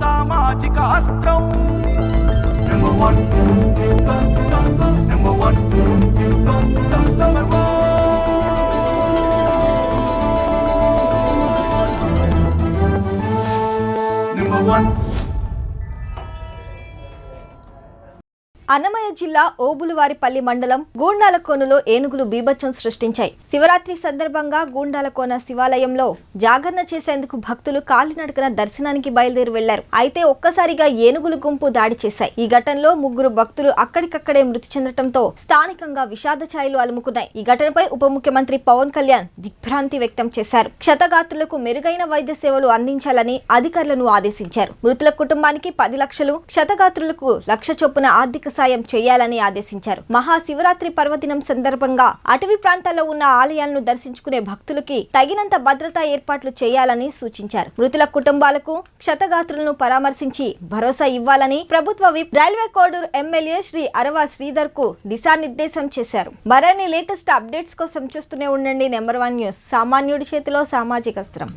సామాజిక అస్త్రం నెంబర్ 1 అన్నమయ్య జిల్లా ఓబులవారిపల్లి మండలం గూండాలకోనలో ఏనుగులు బీభత్సం సృష్టించాయి. శివరాత్రి సందర్భంగా గూండాలకోన శివాలయంలో జాగరణ చేసేందుకు భక్తులు కాలినడకన దర్శనానికి బయలుదేరి వెళ్లారు. అయితే ఒక్కసారిగా ఏనుగులు గుంపు దాడి చేశాయి. ఈ ఘటనలో 3 భక్తులు అక్కడికక్కడే మృతి చెందడంతో స్థానికంగా విషాద ఛాయలు అలుముకున్నాయి. ఈ ఘటనపై ఉప ముఖ్యమంత్రి పవన్ కళ్యాణ్ దిగ్భ్రాంతి వ్యక్తం చేశారు. క్షతగాత్రులకు మెరుగైన వైద్య సేవలు అందించాలని అధికారులను ఆదేశించారు. మృతుల కుటుంబానికి 10 లక్షలు, క్షతగాత్రులకు 1 లక్ష చొప్పున ఆర్థిక సాయం చేయాలని ఆదేశించారు. మహాశివరాత్రి పర్వదినం సందర్భంగా అటవీ ప్రాంతాల్లో ఉన్న ఆలయాలను దర్శించుకునే భక్తులకి తగినంత భద్రతా ఏర్పాట్లు చేయాలని సూచించారు. మృతుల కుటుంబాలకు క్షతగాత్రులను పరామర్శించి భరోసా ఇవ్వాలని ప్రభుత్వ whip Railway Koduru MLA Shri Arava Sridhar కు దిశానిర్దేశం చేశారు. మరిన్ని లేటెస్ట్ అప్డేట్స్ కోసం చూస్తూనే ఉండండి నెంబర్ 1 న్యూస్. సామాన్యుడి చేతిలో సామాజిక అస్త్రం.